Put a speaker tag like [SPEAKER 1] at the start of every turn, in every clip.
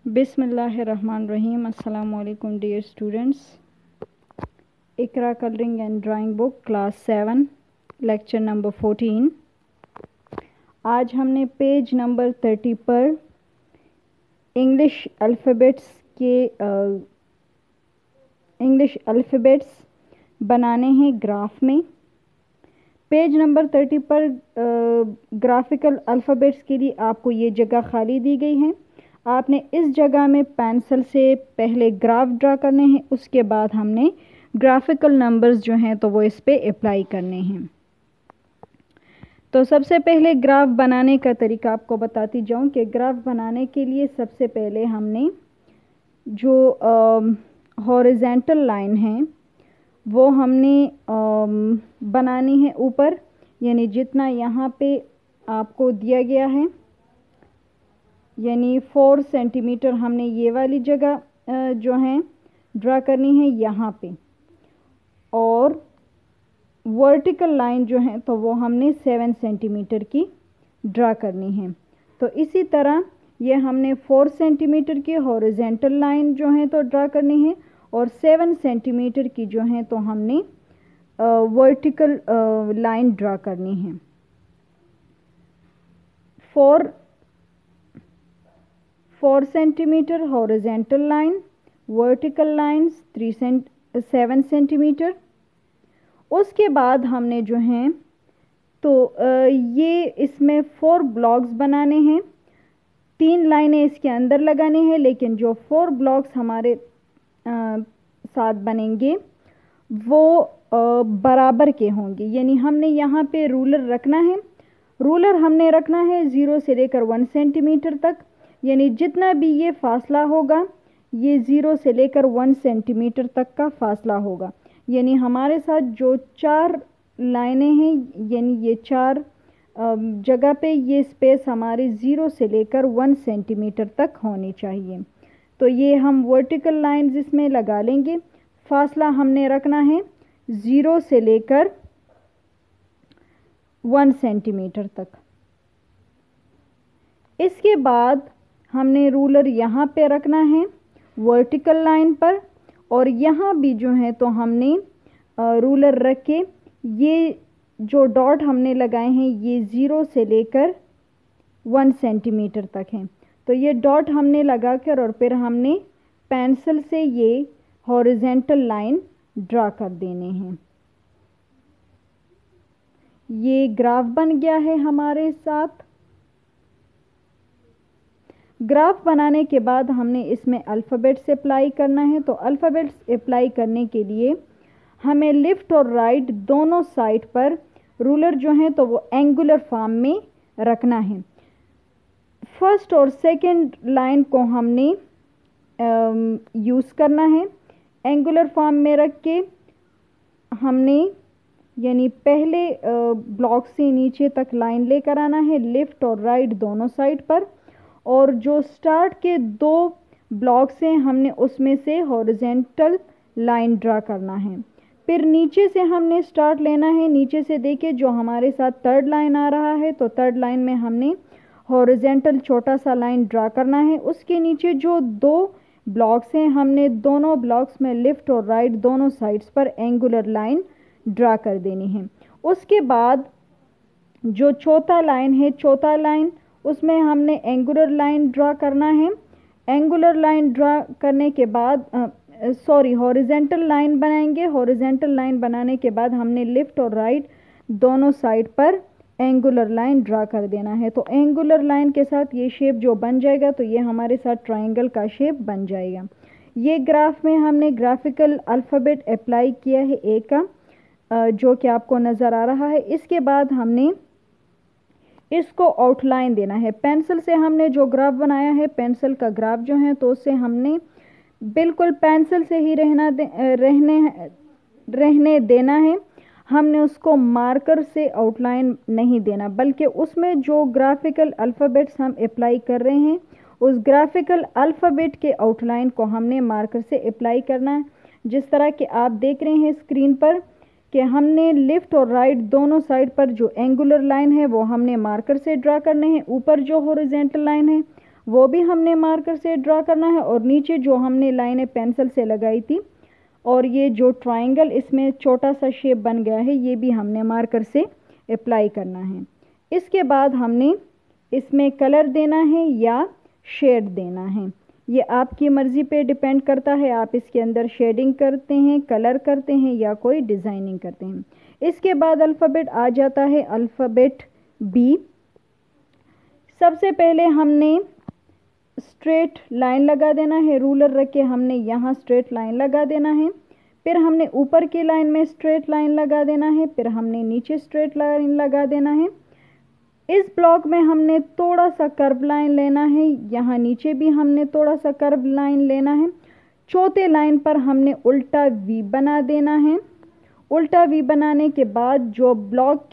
[SPEAKER 1] बिस्मिल्लाहिर्रहमानिर्रहीम। अस्सलामु अलैकुम dear students. Iqra colouring and drawing book class 7 lecture number 14। आज हमने पेज नंबर 30 पर इंग्लिश अल्फ़ाबेट्स बनाने हैं ग्राफ में। पेज नंबर 30 पर ग्राफिकल अल्फ़ाबेट्स के लिए आपको ये जगह खाली दी गई है। आपने इस जगह में पेंसिल से पहले ग्राफ ड्रा करने हैं, उसके बाद हमने ग्राफिकल नंबर्स जो हैं तो वो इस पे अप्लाई करने हैं। तो सबसे पहले ग्राफ बनाने का तरीका आपको बताती जाऊं कि ग्राफ बनाने के लिए सबसे पहले हमने जो हॉरिजेंटल लाइन है वो हमने बनानी है ऊपर, यानी जितना यहाँ पे आपको दिया गया है, यानी 4 सेंटीमीटर हमने ये वाली जगह जो है ड्रा करनी है यहाँ पे, और वर्टिकल लाइन जो है तो वो हमने 7 सेंटीमीटर की ड्रा करनी है। तो इसी तरह ये हमने 4 सेंटीमीटर की हॉरिजेंटल लाइन जो है तो ड्रा करनी है, और 7 सेंटीमीटर की जो है तो हमने वर्टिकल लाइन ड्रा करनी है। 4 centimetre horizontal line, vertical lines 7 centimetre. उसके बाद हमने जो है तो ये इसमें 4 ब्लॉक्स बनाने हैं, 3 लाइनें इसके अंदर लगानी है, लेकिन जो 4 ब्लॉक्स हमारे साथ बनेंगे वो बराबर के होंगे। यानी हमने यहाँ पे रूलर रखना है, रूलर हमने रखना है 0 से लेकर 1 सेंटीमीटर तक, यानी जितना भी ये फासला होगा ये 0 से लेकर 1 सेंटीमीटर तक का फासला होगा। यानी हमारे साथ जो 4 लाइनें हैं, यानी ये 4 जगह पे ये स्पेस हमारी 0 से लेकर 1 सेंटीमीटर तक होनी चाहिए। तो ये हम वर्टिकल लाइंस इसमें लगा लेंगे। फासला हमने रखना है 0 से लेकर 1 सेंटीमीटर तक। इसके बाद हमने रूलर यहाँ पे रखना है वर्टिकल लाइन पर, और यहाँ भी जो है तो हमने रूलर रख के ये जो डॉट हमने लगाए हैं ये 0 से लेकर 1 सेंटीमीटर तक हैं। तो ये डॉट हमने लगाकर और फिर हमने पेंसिल से ये हॉरिजेंटल लाइन ड्रा कर देने हैं। ये ग्राफ बन गया है हमारे साथ। ग्राफ बनाने के बाद हमने इसमें अल्फ़ाबेट्स अप्लाई करना है। तो अल्फ़ाबेट्स अप्लाई करने के लिए हमें लेफ़्ट और राइट दोनों साइड पर रूलर जो है तो वो एंगुलर फॉर्म में रखना है। फर्स्ट और सेकंड लाइन को हमने यूज़ करना है। एंगुलर फॉर्म में रख के हमने यानी पहले ब्लॉक से नीचे तक लाइन लेकर आना है लेफ़्ट और राइट दोनों साइड पर, और जो स्टार्ट के 2 ब्लॉक्स हैं हमने उसमें से हॉरिजेंटल लाइन ड्रा करना है। फिर नीचे से हमने स्टार्ट लेना है, नीचे से देखिए जो हमारे साथ 3rd लाइन आ रहा है तो 3rd लाइन में हमने हॉरिजेंटल छोटा सा लाइन ड्रा करना है। उसके नीचे जो 2 ब्लॉक्स हैं हमने दोनों ब्लॉक्स में लेफ़्ट और राइट दोनों साइड्स पर एंगुलर लाइन ड्रा कर देनी है। उसके बाद जो चौथा लाइन है, चौथा लाइन उसमें हमने एंगुलर लाइन ड्रा करना है। एंगुलर लाइन ड्रा करने के बाद हॉरिजेंटल लाइन बनाएंगे। हॉरिजेंटल लाइन बनाने के बाद हमने लेफ़्ट और राइट दोनों साइड पर एंगुलर लाइन ड्रा कर देना है। तो एंगुलर लाइन के साथ ये शेप जो बन जाएगा तो ये हमारे साथ ट्रायंगल का शेप बन जाएगा। ये ग्राफ में हमने ग्राफिकल अल्फ़ाबेट अप्लाई किया है ए का, जो कि आपको नज़र आ रहा है। इसके बाद हमने इसको आउटलाइन देना है। पेंसिल से हमने जो ग्राफ बनाया है, पेंसिल का ग्राफ जो है तो उससे हमने बिल्कुल पेंसिल से ही रहने देना है। हमने उसको मार्कर से आउटलाइन नहीं देना, बल्कि उसमें जो ग्राफिकल अल्फ़ाबेट्स हम अप्लाई कर रहे हैं उस ग्राफिकल अल्फ़ाबेट के आउटलाइन को हमने मार्कर से अप्लाई करना है। जिस तरह कि आप देख रहे हैं स्क्रीन पर कि हमने लेफ़्ट और राइट दोनों साइड पर जो एंगुलर लाइन है वो हमने मार्कर से ड्रा करने हैं। ऊपर जो हॉरिजेंटल लाइन है वो भी हमने मार्कर से ड्रा करना है, और नीचे जो हमने लाइनें पेंसिल से लगाई थी और ये जो ट्रायंगल इसमें छोटा सा शेप बन गया है, ये भी हमने मार्कर से अप्लाई करना है। इसके बाद हमने इसमें कलर देना है या शेड देना है, ये आपकी मर्ज़ी पे डिपेंड करता है। आप इसके अंदर शेडिंग करते हैं, कलर करते हैं या कोई डिज़ाइनिंग करते हैं। इसके बाद अल्फ़ाबेट आ जाता है अल्फ़ाबेट बी। सबसे पहले हमने स्ट्रेट लाइन लगा देना है, रूलर रख के हमने यहाँ स्ट्रेट लाइन लगा देना है। फिर हमने ऊपर की लाइन में स्ट्रेट लाइन लगा देना है, फिर हमने नीचे स्ट्रेट लाइन लगा देना है। इस ब्लॉक में हमने थोड़ा सा कर्व लाइन लेना है, यहाँ नीचे भी हमने थोड़ा सा कर्व लाइन लेना है। चौथे लाइन पर हमने उल्टा वी बना देना है। उल्टा वी बनाने के बाद जो ब्लॉक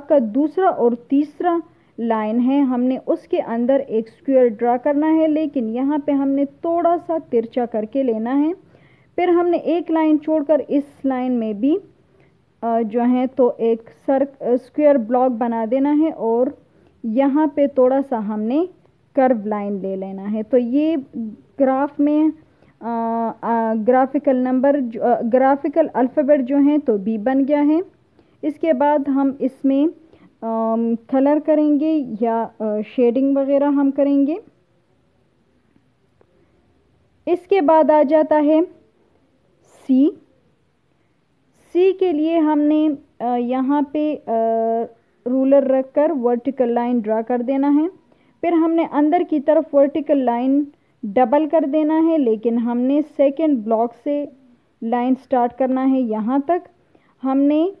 [SPEAKER 1] का दूसरा और तीसरा लाइन है, हमने उसके अंदर एक स्क्वायर ड्रा करना है, लेकिन यहाँ पे हमने थोड़ा सा तिरछा करके लेना है। फिर हमने एक लाइन छोड़कर इस लाइन में भी जो है तो एक स्क्वायर ब्लॉक बना देना है, और यहाँ पे थोड़ा सा हमने कर्व लाइन ले लेना है। तो ये ग्राफ में ग्राफिकल अल्फ़ाबेट जो है तो बी बन गया है। इसके बाद हम इसमें कलर करेंगे या शेडिंग वगैरह हम करेंगे। इसके बाद आ जाता है सी। सी के लिए हमने यहाँ पे रूलर रखकर वर्टिकल लाइन ड्रा कर देना है। फिर हमने अंदर की तरफ वर्टिकल लाइन डबल कर देना है, लेकिन हमने सेकंड ब्लॉक से लाइन स्टार्ट करना है। यहाँ तक हमने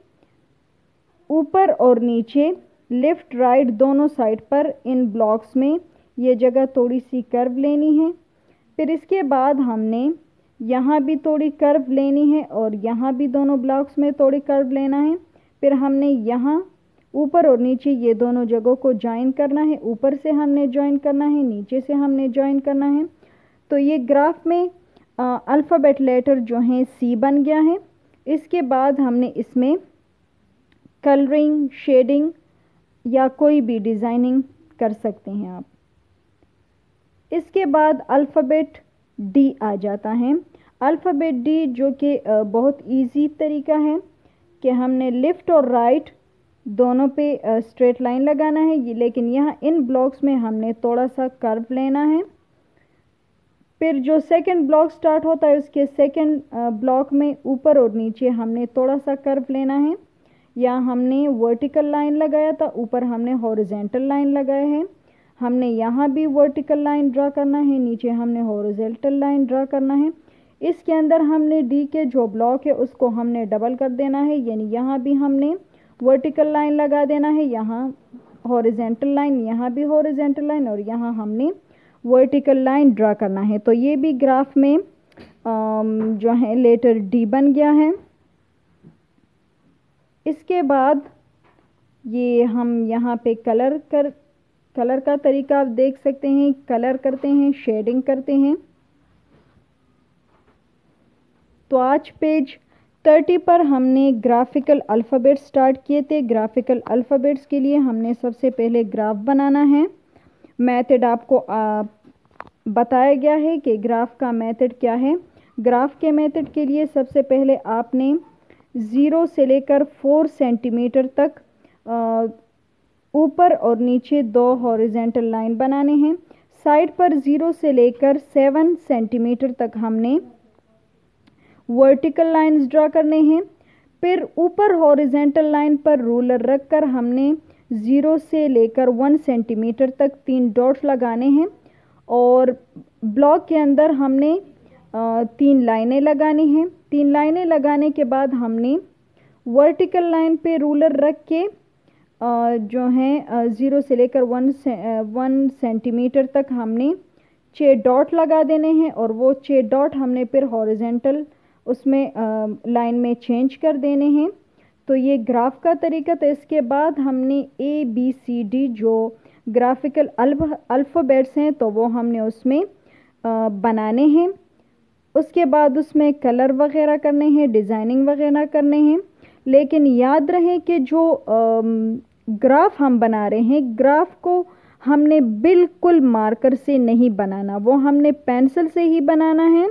[SPEAKER 1] ऊपर और नीचे लेफ़्ट राइट दोनों साइड पर इन ब्लॉक्स में ये जगह थोड़ी सी कर्व लेनी है। फिर इसके बाद हमने यहाँ भी थोड़ी कर्व लेनी है और यहाँ भी दोनों ब्लॉक्स में थोड़ी कर्व लेना है। फिर हमने यहाँ ऊपर और नीचे ये दोनों जगहों को ज्वाइन करना है। ऊपर से हमने ज्वाइन करना है, नीचे से हमने ज्वाइन करना है। तो ये ग्राफ में अल्फ़ाबेट लेटर जो है सी बन गया है। इसके बाद हमने इसमें कलरिंग, शेडिंग या कोई भी डिज़ाइनिंग कर सकते हैं आप। इसके बाद अल्फ़ाबेट डी आ जाता है। अल्फ़ाबेट डी जो कि बहुत इजी तरीका है कि हमने लेफ़्ट और राइट दोनों पे स्ट्रेट लाइन लगाना है, लेकिन यहाँ इन ब्लॉक्स में हमने थोड़ा सा कर्व लेना है। फिर जो सेकंड ब्लॉक स्टार्ट होता है उसके सेकंड ब्लॉक में ऊपर और नीचे हमने थोड़ा सा कर्व लेना है। यहाँ हमने वर्टिकल लाइन लगाया था, ऊपर हमने हॉरिजॉन्टल लाइन लगाया है। हमने यहाँ भी वर्टिकल लाइन ड्रा करना है, नीचे हमने हॉरिजॉन्टल लाइन ड्रा करना है। इसके अंदर हमने डी के जो ब्लॉक है उसको हमने डबल कर देना है, यानी यहाँ भी हमने वर्टिकल लाइन लगा देना है, यहाँ हॉरिजॉन्टल लाइन, यहाँ भी हॉरिजॉन्टल लाइन, और यहाँ हमने वर्टिकल लाइन ड्रा करना है। तो ये भी ग्राफ में जो है लेटर डी बन गया है। इसके बाद ये हम यहाँ पे कलर का तरीका आप देख सकते हैं। कलर करते हैं, शेडिंग करते हैं। तो आज पेज 30 पर हमने ग्राफिकल अल्फ़ाबेट स्टार्ट किए थे। ग्राफिकल अल्फ़ाबेट्स के लिए हमने सबसे पहले ग्राफ बनाना है। मेथड आपको बताया गया है कि ग्राफ का मेथड क्या है। ग्राफ के मेथड के लिए सबसे पहले आपने 0 से लेकर 4 सेंटीमीटर तक ऊपर और नीचे 2 हॉरिजॉन्टल लाइन बनाने हैं। साइड पर 0 से लेकर 7 सेंटीमीटर तक हमने वर्टिकल लाइंस ड्रा करने हैं। फिर ऊपर हॉरिजॉन्टल लाइन पर रूलर रखकर हमने 0 से लेकर 1 सेंटीमीटर तक 3 डॉट्स लगाने हैं, और ब्लॉक के अंदर हमने 3 लाइनें लगानी हैं। 3 लाइनें लगाने के बाद हमने वर्टिकल लाइन पे रूलर रख के जो है 0 से लेकर 1 सेंटीमीटर तक हमने 6 डॉट लगा देने हैं, और वो 6 डॉट हमने फिर हॉरिजॉन्टल उसमें लाइन में चेंज कर देने हैं। तो ये ग्राफ का तरीका था। इसके बाद हमने ABCD जो ग्राफिकल अल्फ़ाबेट्स हैं तो वो हमने उसमें बनाने हैं। उसके बाद उसमें कलर वगैरह करने हैं, डिज़ाइनिंग वगैरह करने हैं। लेकिन याद रहे कि जो ग्राफ हम बना रहे हैं, ग्राफ को हमने बिल्कुल मार्कर से नहीं बनाना, वो हमने पेंसिल से ही बनाना है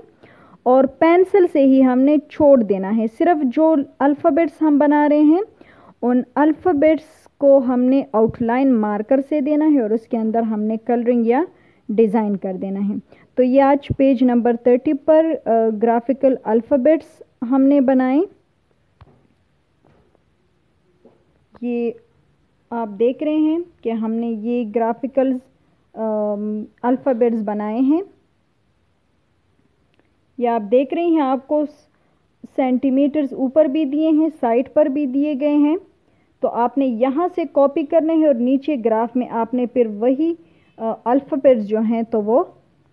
[SPEAKER 1] और पेंसिल से ही हमने छोड़ देना है। सिर्फ जो अल्फ़ाबेट्स हम बना रहे हैं उन अल्फ़ाबेट्स को हमने आउटलाइन मार्कर से देना है और उसके अंदर हमने कलरिंग या डिज़ाइन कर देना है। तो ये आज पेज नंबर 30 पर ग्राफिकल अल्फ़ाबेट्स हमने बनाए। ये आप देख रहे हैं कि हमने ये ग्राफिकल अल्फ़ाबेट्स बनाए हैं। ये आप देख रहे हैं, आपको सेंटीमीटर्स ऊपर भी दिए हैं, साइड पर भी दिए गए हैं। तो आपने यहाँ से कॉपी करने हैं और नीचे ग्राफ में आपने फिर वही अल्फ़ाबेट्स जो हैं तो वो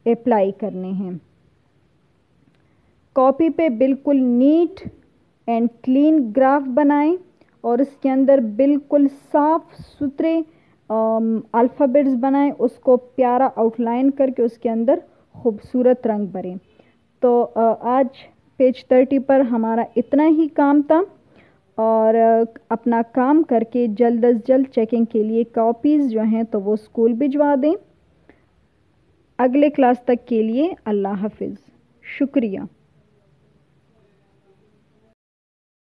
[SPEAKER 1] अप्लाई करने हैं। कॉपी पे बिल्कुल नीट एंड क्लीन ग्राफ बनाएं और इसके अंदर बिल्कुल साफ सुथरे अल्फ़ाबेट्स बनाएं, उसको प्यारा आउटलाइन करके उसके अंदर खूबसूरत रंग भरें। तो आज पेज 30 पर हमारा इतना ही काम था और अपना काम करके जल्द अज जल्द चेकिंग के लिए कॉपीज़ जो हैं तो वो स्कूल भिजवा दें। अगले क्लास तक के लिए अल्लाह हाफिज़। शुक्रिया।